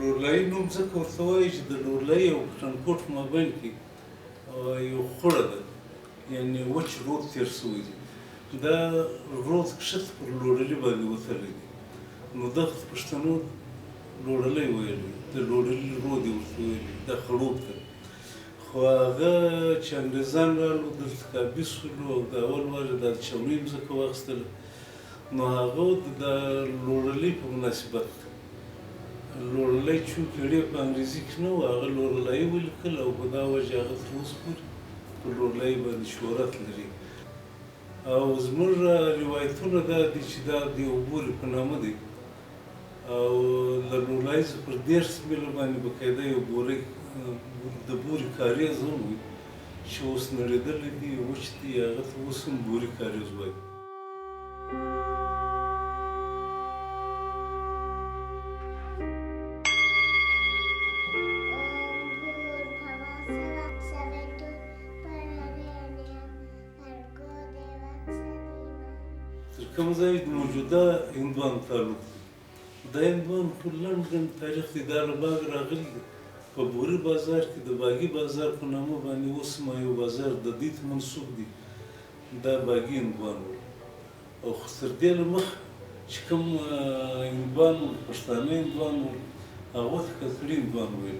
لورلايي نوم ځکه ورته وایي چې د لورلايي او پټنکوټ په مابین کې یو خوړه ده، یعنې وچ رود تېر شوی دی. دا رود کښته پر لوړلي باندې وتلی دی، نو دغه پښتنو لوړلی ویلی، د لوړلي رود یې ورته ویلي، دا خړوب ته. خو هغه چې انګریزان رالو دلته کابي شولو او د اول وارې دا د چاونۍ مځکه واخیستله، نو هغه د لوړلي په مناسبت لورلی چونکې ډېر په انګریزي کې نه و، هغه لورلایي ولیکل او په دا وجه هغه تر اوسه پورې په لورلایي باندې شهرت لري. او زموږ روایتونه دا دي چې دا د یو بوري په نامه دی او له لورلایي څخه پر 13 میله باندې باقاعده یو بوری د بوري کاریز هم وي چې اوس نړېدلی دی، وچ دی، هغه ته اوس هم بوري کاریز وایي. تر کوم ځای د موجوده هندوانو تعلق دی. دا هندوان خو لنډ ګڼ تاریخ دی، دا له باغ راغلي دی. په بوري بازار کې د باغي بازار په نامه باندې اوس هم یو بازار د دې ته منسوب دی، دا باغي هندوان و. او خو تر دې له مخه چې کوم هندوان و، پښتانه هندوان و، هغو ته کاکړي هندوان ویل.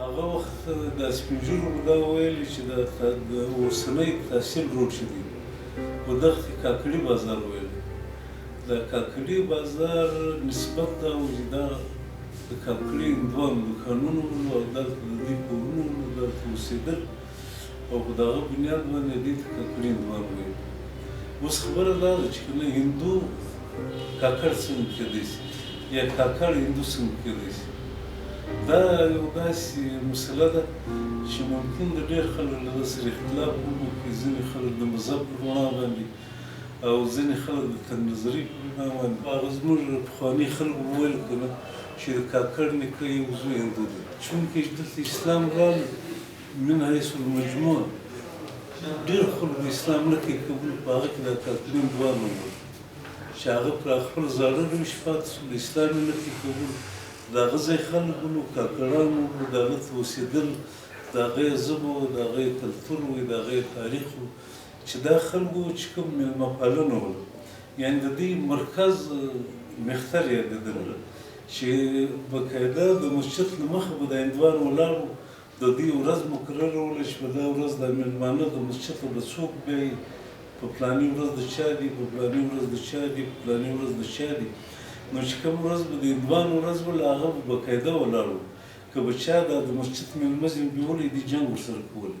هغه وخت د سپین ږیرو به دا ویلي چې د اوسنی تحصیل روډ چې دی په دغه کې کاکړي بازار ویل. د کاکړي بازار نسبت دا و چې دا د کاکړي هندوانو دوکانونه وو او دلته د دوی کورونه وو، دلته اوسېدل او په دغه بنیاد باندې دوی ته کاکړي هندوان ویل. اوس خبره دا ده چې که نه هندو کاکړ څنګه کېدی شي یا کاکړ هندو څنګه کېدی شي. دا یو داسې مسله ده چې ممکن د ډېر خلک له ده سره اختلاف وکړي، ځینې خلک د مذهب په رڼا باندې او ځینې خلک د تنګنظرۍ په رڼا باندې. هغه زموږ پخواني خلکو وویل که نه چې د کاکړ نیکه یو زوی هندو دی، چونکې دلته اسلام راغی من حیث المجموع ډېر خلکو اسلام نه کوي قبول، په هغه کې دا کاکړي هندوان وو چې هغه پر خپل زاړه روش پاتې شو، د اسلام یې نه کوي قبول. د هغه ځای خلک وو، کاکړان وو، د هغه ته اوسېدل، د هغه یې ژبه وه، د هغه یې کلتور وو، د هغه یې تاریخ وو، چې دا خلک وو چې کوم مېلمه پالنه وه، یعنې د دوی مرکز مختر یادېدل چې باقاعده د مسجد له مخه به د هندوان ولاړ وو، د دوی ورځ مقرره وله چې په دا ورځ دا مېلمانه د مسجد ته به څوک بیایي، په فلاني ورځ د چا دي، په فلاني ورځ د چا دي، په فلاني ورځ د چا دي. نو چې کوم ورځ به د هندوانو ورځ وله هغه به باقاعده ولاړ وو، که به چا دا د مسجد مېلمه ځینې بیولی دي جنګ ورسره کولی.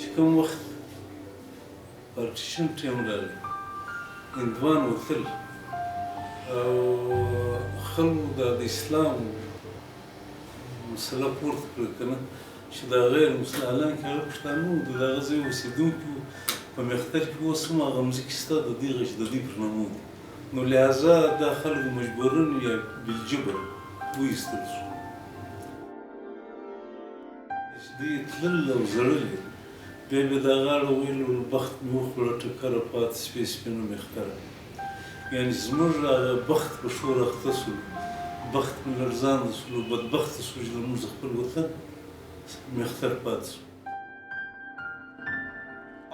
چې کوم وخت پارټیشن ټیم راغی هندوان وتل او خلکو د اسلام مسله پورته کړه که نه چې دا غیر مسلمان، حالانکې هغه پښتانه وو، د هغه ځای اوسېدونکي وو، په مختر کې اوس هم هغه مځکې شته د دې چې د دوی پر نامه دي. نو لهذا دا خلکو مجبورن یا بالجبر وایستل شو چې دوی تلل او زړل یې. بیا به دا غاړه ویل بخت مې وخوړه ټکره پاتې سپې سپینه مختره، یعنې زموږ هغه بخت په شور اخته شولو، بخت مې لړزانده شولو، بدبخته شو چې زموږ د خپل وطن مختر پاتې شو.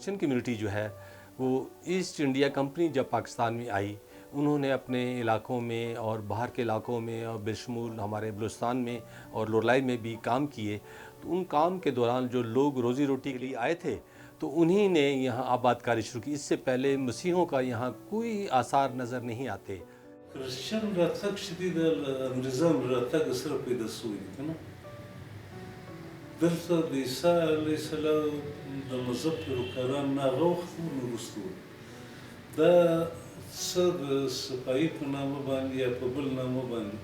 کرسچن کمیونٹی جو ہے وہ ایسٹ انڈیا کمپنی جب پاکستان میں آئی انہوں نے اپنے علاقوں میں اور باہر کے علاقوں میں اور بشمول ہمارے بلوچستان میں اور لولائی میں بھی کام کیے. تو ان کام کے دوران جو لوگ روزی روٹی کے لیے آئے تھے تو انہی نے یہاں آباد کاری شروع کی. اس سے پہلے مسیحوں کا یہاں کوئی آثار نظر نہیں آتے. کرسچن راتګ چې دی د انګریزانو راتګ سره پیدا شوی دی که نه. دلته د عیسی علیه السلام د مذهب پیروکاران نه هغه وخت وروسته وو. دا څه د صفایي په نامه باندې یا په بل نامه باندې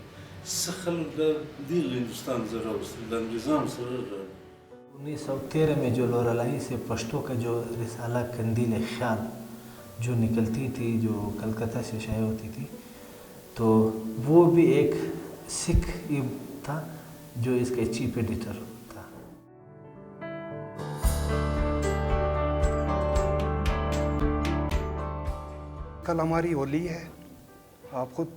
څه خلک دا دې له هندوستان څخه راوستل د انګریزانو سره راغلل. 1913 میں جو لورالائی سے پشتو کا جو رسالہ قندیل خیال جو نکلتی تھی جو کلکتہ سے شائع ہوتی تھی تو وہ بھی ایک سکھ تھا جو اس کا چیف ایڈیٹر تھا. کل ہماری ہولی ہے. آپ خود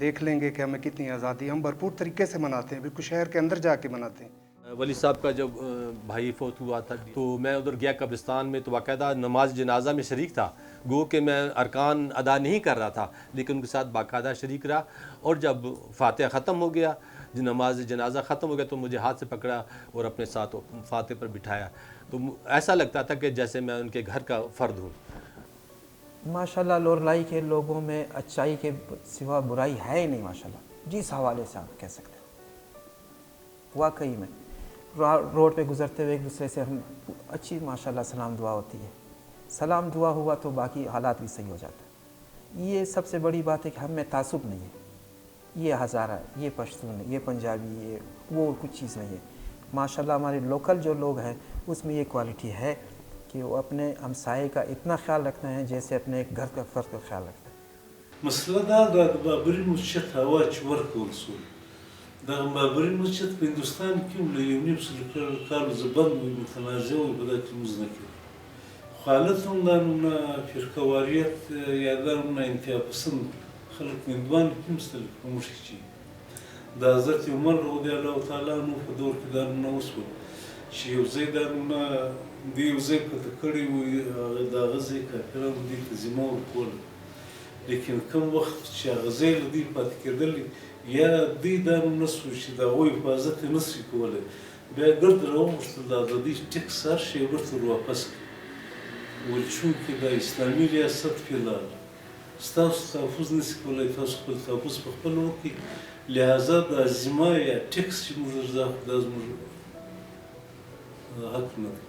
دیکھ لیں گے کہ ہمیں کتنی آزادی ہم بھرپور طریقے سے مناتے ہیں, بالکل شہر کے اندر جا کے مناتے ہیں. ولی صاحب کا جب بھائی فوت ہوا تھا تو میں ادھر گیا قبرستان میں تو باقاعدہ نماز جنازہ میں شریک تھا. گو کہ میں ارکان ادا نہیں کر رہا تھا لیکن ان کے ساتھ باقاعدہ شریک رہا. اور جب فاتحہ ختم ہو گیا نماز جنازہ ختم ہو گیا تو مجھے ہاتھ سے پکڑا اور اپنے ساتھ فاتح پر بٹھایا. تو ایسا لگتا تھا کہ جیسے میں ان کے گھر کا فرد ہوں. ماشاءاللہ لورالائی کے لوگوں میں اچائی کے سوا برائی ہے ہی نہیں ماشاءاللہ, جس حوالے سے آپ کہہ سکتے ہیں. واقعی میں روڈ پہ گزرتے ہوئے ایک دوسرے سے ہم اچھی ماشاءاللہ سلام دعا ہوتی ہے. سلام دعا ہوا تو باقی حالات بھی صحیح ہو جاتے ہیں. یہ سب سے بڑی بات ہے کہ ہم میں تعصب نہیں ہے. یہ ہزارہ, یہ پشتون, یہ پنجابی, یہ وہ کچھ چیز نہیں ہے. ماشاءاللہ ہمارے لوکل جو لوگ ہیں اس میں یہ کوالٹی ہے کہ وہ اپنے ہمسائے کا اتنا خیال رکھتے ہیں جیسے اپنے ایک گھر کا فرد کا خیال رکھتے ہیں. مسله دا د بابري مسجد هوا چې ورکول شو. دغه بابري مسجد په هندوستان کې هم له 1900 کالو زبند وي متنازع وي په دغه کې لمونځ نه کوي. خو حالت هم دا نومونه فرقواریت یا دا نومونه انتها پسند خلک هندوان کې هم شته لکه په موږ کې چې د حضرت عمر رضی الله تعالی عنه په دور کې دا نومونه وشول چې یو ځای دا نومونه د یو ځای پته کړي وو د هغه ځای کافرانو دې ته ذمه ورکوله. لیکن کوم وخت چې هغه ځای له دوی پاتې کېدلی یا دوی دا نوم نه شو چې د هغوی حفاظت یې نه شي کولی بیا ګرد راوغوښتل د دوی ټیکس هر شی بیرته ور واپس کړي. ویل چونکې دا اسلامي ریاست فعلا ستاسو تحفظ نه شي کولی, تاسو خپل تحفظ په خپله وکړئ, لہذا دا ذمه یا ټیکس چې موږ ورځو دا زموږ حق نه دی.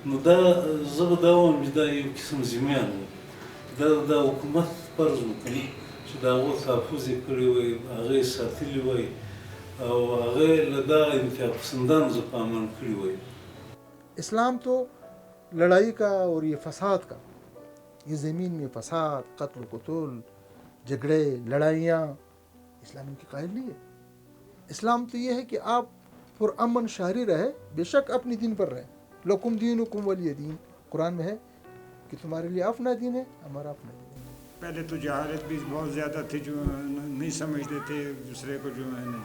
نو دا زه به دا وایم چې دا یو قسم ذمیان وو. دا د حکومت فرض وکړي چې د هغو تحفظ یې کړی وای, هغه یې ساتلي وای او هغه یې له دغه انتها پسندانو څخه په امان کړي وای. اسلام تو لڑائی کا اور یہ فساد کا, یہ زمین میں فساد, قتل و قتل, جھگڑے, لڑائیاں, اسلام ان کی قائل نہیں ہے. اسلام تو یہ ہے کہ آپ پرامن شہری رہے, بے شک اپنی دین پر رہے. لکم دینکم ولی دین, قرآن میں ہے کہ تمہارے لیے اپنا دین ہے, ہمارا اپنا دین ہے. پہلے تو جہالت بھی بہت زیادہ تھی, جو نہیں سمجھتے تھے ایک دوسرے کو جو ہے نا,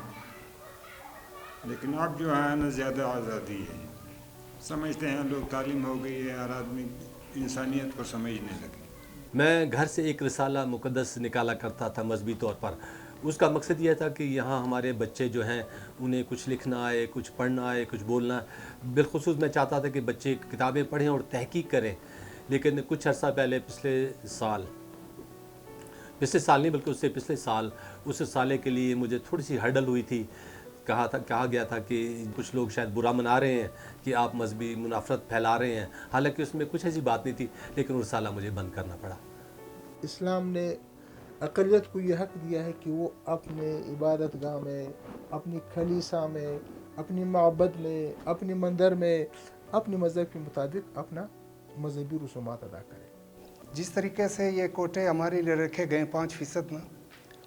لیکن اب جو ہے نا زیادہ آزادی ہے. سمجھتے ہیں لوگ, تعلیم ہو گئی ہے, ہر آدمی انسانیت کو سمجھنے لگے. میں گھر سے ایک رسالہ مقدس نکالا کرتا تھا مذہبی طور پر. اس کا مقصد یہ تھا کہ یہاں ہمارے بچے جو ہیں انہیں کچھ لکھنا آئے, کچھ پڑھنا آئے, کچھ بولنا. بالخصوص میں چاہتا تھا کہ بچے کتابیں پڑھیں اور تحقیق کریں. لیکن کچھ عرصہ پہلے پچھلے سال نہیں بلکہ اس سے پچھلے سال اس رسالے کے لیے مجھے تھوڑی سی ہرڈل ہوئی تھی. کہا گیا تھا کہ کچھ لوگ شاید برا منا رہے ہیں کہ آپ مذہبی منافرت پھیلا رہے ہیں, حالانکہ اس میں کچھ ایسی بات نہیں تھی, لیکن وہ رسالہ مجھے بند کرنا پڑا. اسلام نے اقلیت کو یہ حق دیا ہے کہ وہ اپنے عبادت گاہ میں, اپنی کلیسا میں, اپنی معبد میں, اپنے مندر میں اپنے مذہب کے مطابق اپنا مذہبی رسومات ادا کرے. جس طریقے سے یہ کوٹے ہمارے لیے رکھے گئے 5% نا,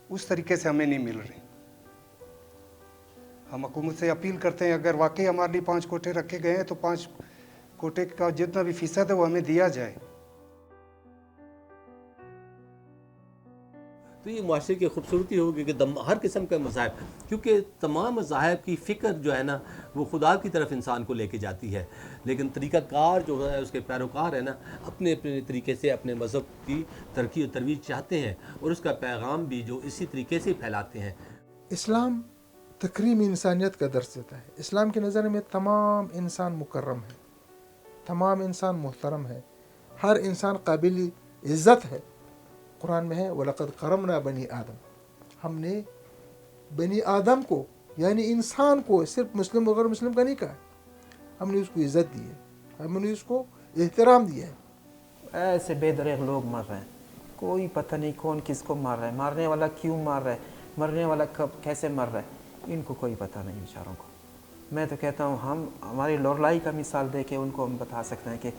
اس طریقے سے ہمیں نہیں مل رہے. ہم حکومت سے اپیل کرتے ہیں اگر واقعی ہمارے لیے 5 کوٹے رکھے گئے ہیں تو 5 کوٹے کا جتنا بھی فیصد ہے وہ ہمیں دیا جائے. تو تو یہ معاشرے کی خوبصورتی ہوگی کہ ہر قسم کا مذاہب، کیونکہ تمام مذاہب کی فکر جو ہے نا وہ خدا کی طرف انسان کو لے کے جاتی ہے، لیکن طریقہ کار جو ہے اس کے پیروکار ہے نا اپنے اپنے طریقے سے اپنے مذہب کی ترقی و ترویج چاہتے ہیں اور اس کا پیغام بھی جو اسی طریقے سے پھیلاتے ہیں۔ اسلام تکریم انسانیت کا درس دیتا ہے۔ اسلام کے نظر میں تمام انسان مکرم ہے، تمام انسان محترم ہے، ہر انسان قابل عزت ہے۔ قرآن میں ہے وَلَقَدْ كَرَمْنَا بَنِي آدم، ہم نے بنی آدم کو یعنی انسان کو، صرف مسلم و غیر مسلم کا نہیں کہا، ہم نے اس کو عزت دی ہے، ہم نے اس کو احترام دیا ہے۔ ایسے بے دریغ لوگ مر رہے ہیں، کوئی پتہ نہیں کون کس کو مار رہا ہے، مارنے والا کیوں مار رہا ہے، مرنے والا کب کیسے مر رہا ہے، ان کو کوئی پتہ نہیں بیچاروں کو۔ میں تو کہتا ہوں ہم ہماری لورلائی کا مثال دے کے ان کو ہم بتا سکتے ہیں کہ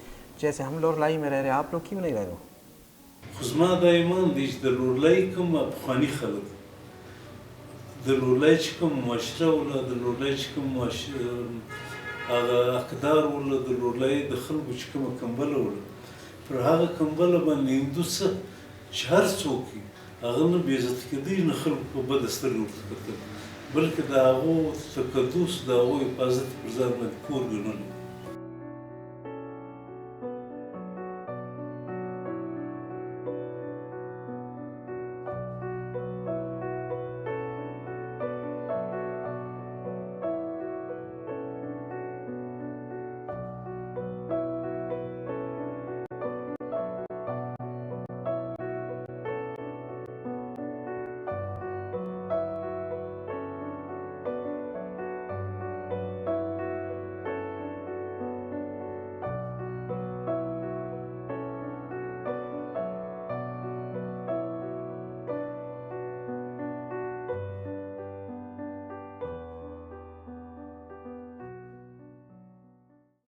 جیسے ہم لورلائی میں رہ رہے ہیں آپ لوگ کیوں نہیں رہ رہے ہو؟ خو زما دا ایمان دی چې د لورلائی کوم پخواني خلک د لورلائی چې کوم معاشره وله، د لورلائی چې کوم هغه اقدار وله، د لورلائی د خلکو چې کومه کمبله وله، پر هغه کمبله باندې هندو څه چې هر څوک وي هغه نه بېعزته کېدی، نه خلکو په بده سترګه ورته کتل، بلکې د هغو تقدس، د هغو حفاظت پر ځان باندې کور ګڼلو.